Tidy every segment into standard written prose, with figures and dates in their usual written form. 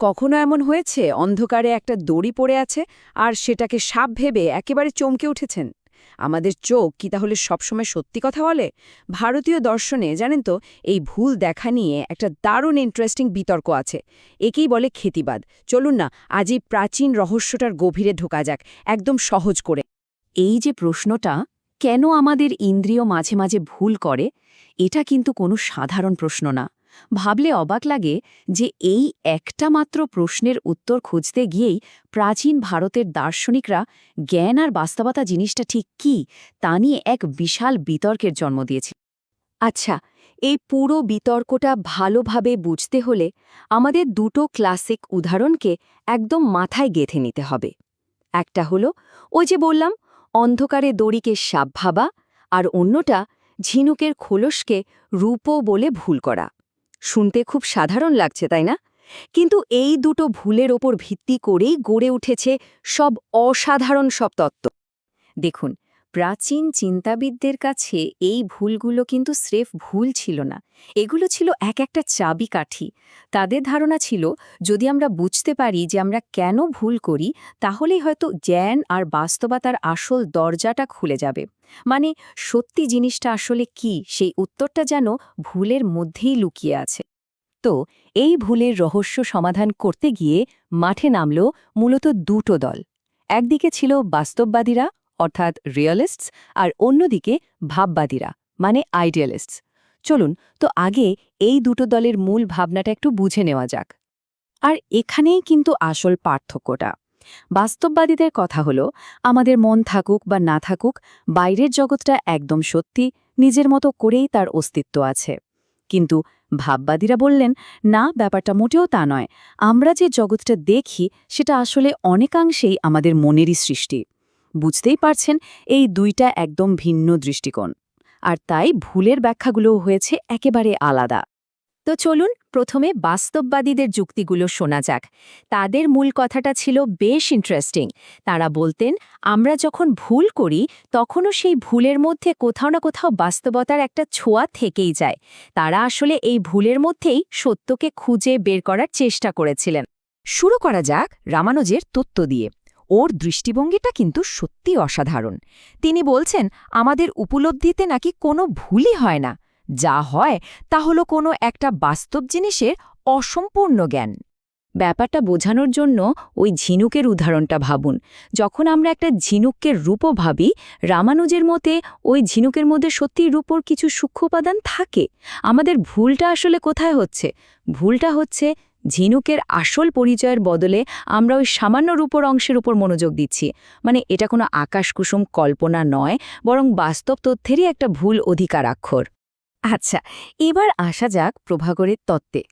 কখনো এমন হয়েছে অন্ধকারে একটা দড়ি পড়ে আছে আর সেটাকে সাপ ভেবে একেবারে চমকে উঠেছেন? আমাদের চোখ কি তাহলে সবসময় সত্যি কথা বলে? ভারতীয় দর্শনে জানেন তো, এই ভুল দেখা নিয়ে একটা দারুণ ইন্টারেস্টিং বিতর্ক আছে। একেই বলে খ্যাতিবাদ। চলুন না আজ এই প্রাচীন রহস্যটার গভীরে ঢোকা যাক, একদম সহজ করে। এই যে প্রশ্নটা, কেন আমাদের ইন্দ্রিয় মাঝে মাঝে ভুল করে, এটা কিন্তু কোনো সাধারণ প্রশ্ন না। ভাবলে অবাক লাগে যে এই একটা মাত্র প্রশ্নের উত্তর খুঁজতে গিয়েই প্রাচীন ভারতের দার্শনিকরা জ্ঞান আর বাস্তবতা জিনিসটা ঠিক কী তা নিয়ে এক বিশাল বিতর্কের জন্ম দিয়েছিল। আচ্ছা, এই পুরো বিতর্কটা ভালোভাবে বুঝতে হলে আমাদের দুটো ক্লাসিক উদাহরণকে একদম মাথায় গেঁথে নিতে হবে। একটা হলো ওই যে বললাম, অন্ধকারে দড়িকে সাপ ভাবা, আর অন্যটা ঝিনুকের খোলসকে রূপো বলে ভুল করা। শুনতে খুব সাধারণ লাগছে, তাই না? কিন্তু এই দুটো ভুলের ওপর ভিত্তি করেই গড়ে উঠেছে সব অসাধারণ সব তত্ত্ব। দেখুন, প্রাচীন চিন্তাবিদদের কাছে এই ভুলগুলো কিন্তু স্রেফ ভুল ছিল না, এগুলো ছিল এক একটা চাবিকাঠি। তাদের ধারণা ছিল, যদি আমরা বুঝতে পারি যে আমরা কেন ভুল করি, তাহলেই হয়তো জ্ঞান আর বাস্তবতার আসল দরজাটা খুলে যাবে। মানে সত্যি জিনিসটা আসলে কি, সেই উত্তরটা যেন ভুলের মধ্যেই লুকিয়ে আছে। তো এই ভুলের রহস্য সমাধান করতে গিয়ে মাঠে নামল মূলত দুটো দল। একদিকে ছিল বাস্তববাদীরা, অর্থাৎ রিয়েলিস্টস, আর অন্যদিকে ভাববাদীরা, মানে আইডিয়ালিস্টস। চলুন তো আগে এই দুটো দলের মূল ভাবনাটা একটু বুঝে নেওয়া যাক। আর এখানেই কিন্তু আসল পার্থক্যটা। বাস্তববাদীদের কথা হলো, আমাদের মন থাকুক বা না থাকুক, বাইরের জগৎটা একদম সত্যি, নিজের মতো করেই তার অস্তিত্ব আছে। কিন্তু ভাববাদীরা বললেন, না, ব্যাপারটা মোটেও তা নয়। আমরা যে জগৎটা দেখি সেটা আসলে অনেকাংশেই আমাদের মনেরই সৃষ্টি। বুঝতেই পারছেন, এই দুইটা একদম ভিন্ন দৃষ্টিকোণ। আর তাই ভুলের ব্যাখ্যাগুলোও হয়েছে একেবারে আলাদা। তো চলুন প্রথমে বাস্তববাদীদের যুক্তিগুলো শোনা যাক। তাদের মূল কথাটা ছিল বেশ ইন্টারেস্টিং। তারা বলতেন, আমরা যখন ভুল করি তখনও সেই ভুলের মধ্যে কোথাও না কোথাও বাস্তবতার একটা ছোঁয়া থেকেই যায়। তারা আসলে এই ভুলের মধ্যেই সত্যকে খুঁজে বের করার চেষ্টা করেছিলেন। শুরু করা যাক রামানুজের তত্ত্ব দিয়ে। ওর দৃষ্টিভঙ্গিটা কিন্তু সত্যি অসাধারণ। তিনি বলছেন, আমাদের উপলব্ধিতে নাকি কোনো ভুলই হয় না, যা হয় তা হলো কোনো একটা বাস্তব জিনিসের অসম্পূর্ণ জ্ঞান। ব্যাপারটা বোঝানোর জন্য ওই ঝিনুকের উদাহরণটা ভাবুন। যখন আমরা একটা ঝিনুককে রূপো ভাবি, রামানুজের মতে ওই ঝিনুকের মধ্যে সত্যিই রূপোর কিছু সূক্ষ্ম উপাদান থাকে। আমাদের ভুলটা আসলে কোথায় হচ্ছে? ভুলটা হচ্ছে ঝিনুকের আসল পরিচয়ের বদলে আমরা ওই সামান্য রূপোর অংশের উপর মনোযোগ দিচ্ছি। মানে এটা কোনো আকাশকুসুম কল্পনা নয়, বরং বাস্তব তথ্যেরই একটা ভুল অধিকারাক্ষর। আচ্ছা, এবার আসা যাক প্রভাকরের তত্ত্বে।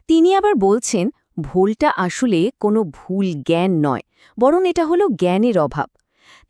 তিনি আবার বলছেন, ভুলটা আসলে কোনো ভুল জ্ঞান নয়, বরং এটা হলো জ্ঞানের অভাব।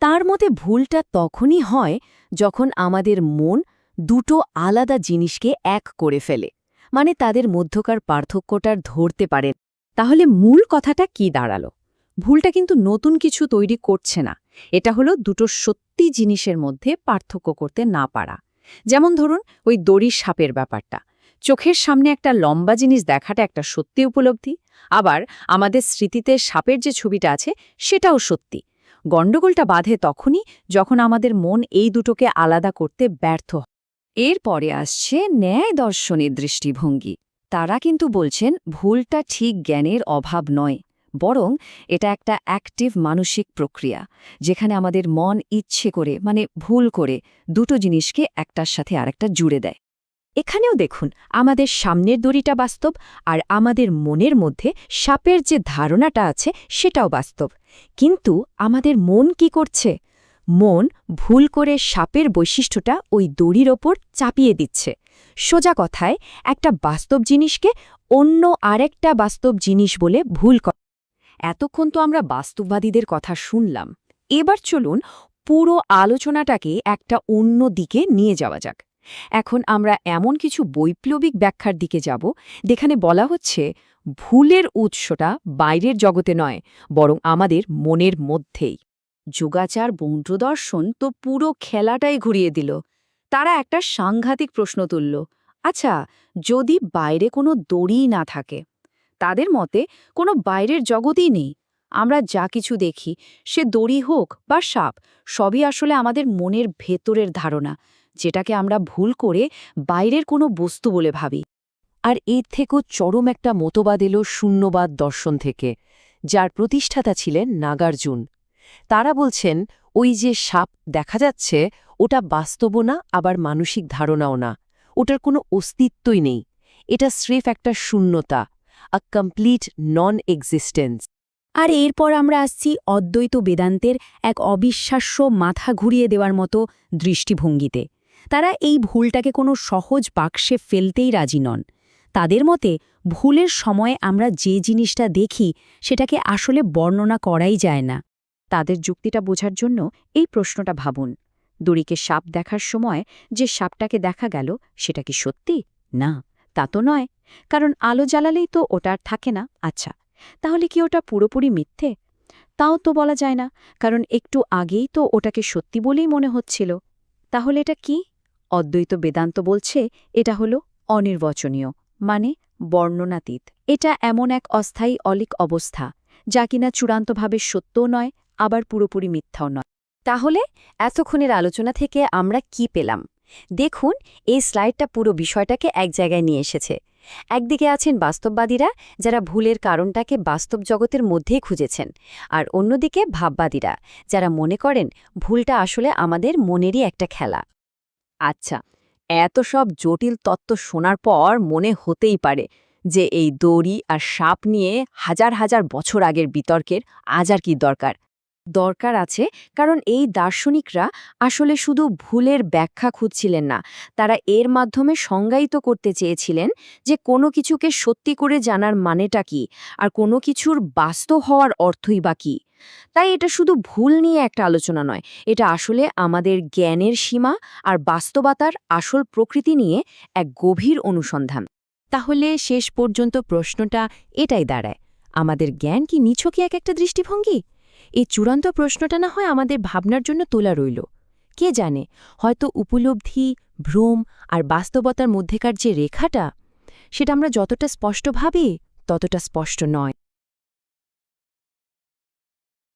তার মতে ভুলটা তখনই হয় যখন আমাদের মন দুটো আলাদা জিনিসকে এক করে ফেলে, মানে তাদের মধ্যকার পার্থক্যটার ধরতে পারেন। তাহলে মূল কথাটা কি দাঁড়ালো? ভুলটা কিন্তু নতুন কিছু তৈরি করছে না, এটা হলো দুটো সত্যি জিনিসের মধ্যে পার্থক্য করতে না পারা। যেমন ধরুন ওই দড়ির সাপের ব্যাপারটা। চোখের সামনে একটা লম্বা জিনিস দেখাটা একটা সত্যি উপলব্ধি, আবার আমাদের স্মৃতিতে সাপের যে ছবিটা আছে সেটাও সত্যি। গণ্ডগোলটা বাধে তখনই যখন আমাদের মন এই দুটোকে আলাদা করতে ব্যর্থ হয়। এরপরে আসছে ন্যায় দর্শনের দৃষ্টিভঙ্গি। তারা কিন্তু বলছেন, ভুলটা ঠিক জ্ঞানের অভাব নয়, বরং এটা একটা অ্যাক্টিভ মানসিক প্রক্রিয়া, যেখানে আমাদের মন ইচ্ছে করে, মানে ভুল করে, দুটো জিনিসকে একটার সাথে আরেকটা জুড়ে দেয়। এখানেও দেখুন, আমাদের সামনের দড়িটা বাস্তব, আর আমাদের মনের মধ্যে সাপের যে ধারণাটা আছে সেটাও বাস্তব। কিন্তু আমাদের মন কি করছে? মন ভুল করে সাপের বৈশিষ্ট্যটা ওই দড়ির ওপর চাপিয়ে দিচ্ছে। সোজা কথায়, একটা বাস্তব জিনিসকে অন্য আরেকটা বাস্তব জিনিস বলে ভুল করে। এতক্ষণ তো আমরা বাস্তববাদীদের কথা শুনলাম। এবার চলুন পুরো আলোচনাটাকে একটা অন্য দিকে নিয়ে যাওয়া যাক। এখন আমরা এমন কিছু বৈপ্লবিক ব্যাখ্যার দিকে যাব, যেখানে বলা হচ্ছে ভুলের উৎসটা বাইরের জগতে নয়, বরং আমাদের মনের মধ্যেই। যোগাচার বৌদ্ধদর্শন তো পুরো খেলাটাই ঘুরিয়ে দিল। তারা একটা সাংঘাতিক প্রশ্ন তুলল, আচ্ছা, যদি বাইরে কোনো দড়িই না থাকে, তাদের মতে কোনো বাইরের জগতই নেই। আমরা যা কিছু দেখি, সে দড়ি হোক বা সাপ, সবই আসলে আমাদের মনের ভেতরের ধারণা, যেটাকে আমরা ভুল করে বাইরের কোনো বস্তু বলে ভাবি। আর এর থেকেও চরম একটা মতবাদ এলো শূন্যবাদ দর্শন থেকে, যার প্রতিষ্ঠাতা ছিলেন নাগার্জুন। তারা বলছেন ওই যে সাপ দেখা যাচ্ছে, ওটা বাস্তবও না, আবার মানসিক ধারণাও না, ওটার কোনো অস্তিত্বই নেই। এটা স্রেফ একটা শূন্যতা, আ কমপ্লিট নন এক্সিস্টেন্স। আর এরপর আমরা আসছি অদ্বৈত বেদান্তের এক অবিশ্বাস্য মাথা ঘুরিয়ে দেওয়ার মতো দৃষ্টিভঙ্গিতে। তারা এই ভুলটাকে কোনো সহজ বাক্সে ফেলতেই রাজি নন। তাদের মতে ভুলের সময় আমরা যে জিনিসটা দেখি সেটাকে আসলে বর্ণনা করাই যায় না। তাদের যুক্তিটা বোঝার জন্য এই প্রশ্নটা ভাবুন, দড়িকে সাপ দেখার সময় যে সাপটাকে দেখা গেল, সেটা কি সত্যি? না, তা তো নয়, কারণ আলো জ্বালালেই তো ওটা আর থাকে না। আচ্ছা, তাহলে কি ওটা পুরোপুরি মিথ্যে? তাও তো বলা যায় না, কারণ একটু আগেই তো ওটাকে সত্যি বলেই মনে হচ্ছিল। তাহলে এটা কি? অদ্বৈত বেদান্ত বলছে এটা হলো অনির্বচনীয়, মানে বর্ণনাতীত। এটা এমন এক অস্থায়ী অলিক অবস্থা, যা কিনা চূড়ান্তভাবে সত্যও নয়, আবার পুরোপুরি মিথ্যাও নয়। তাহলে এতক্ষণের আলোচনা থেকে আমরা কি পেলাম? দেখুন, এই স্লাইডটা পুরো বিষয়টাকে এক জায়গায় নিয়ে এসেছে। একদিকে আছেন বাস্তববাদীরা, যারা ভুলের কারণটাকে বাস্তব জগতের মধ্যেই খুঁজেছেন, আর অন্যদিকে ভাববাদীরা, যারা মনে করেন ভুলটা আসলে আমাদের মনেরই একটা খেলা। আচ্ছা, এত সব জটিল তত্ত্ব শোনার পর মনে হতেই পারে যে এই দড়ি আর সাপ নিয়ে হাজার হাজার বছর আগের বিতর্কের আজ আর কি দরকার। দরকার আছে, কারণ এই দার্শনিকরা আসলে শুধু ভুলের ব্যাখ্যা খুঁজছিলেন না, তারা এর মাধ্যমে সংজ্ঞায়িত করতে চেয়েছিলেন যে কোনো কিছুকে সত্যি করে জানার মানেটা কি, আর কোনো কিছুর বাস্তব হওয়ার অর্থই বা কী। তাই এটা শুধু ভুল নিয়ে একটা আলোচনা নয়, এটা আসলে আমাদের জ্ঞানের সীমা আর বাস্তবতার আসল প্রকৃতি নিয়ে এক গভীর অনুসন্ধান। তাহলে শেষ পর্যন্ত প্রশ্নটা এটাই দাঁড়ায়, আমাদের জ্ঞান কি নিছকই এক একটা দৃষ্টিভঙ্গি? এই চূড়ান্ত প্রশ্নটা না হয় আমাদের ভাবনার জন্য তোলা রইল। কে জানে, হয়তো উপলব্ধি, ভ্রম আর বাস্তবতার মধ্যেকার যে রেখাটা, সেটা আমরা যতটা স্পষ্ট ভাবি ততটা স্পষ্ট নয়।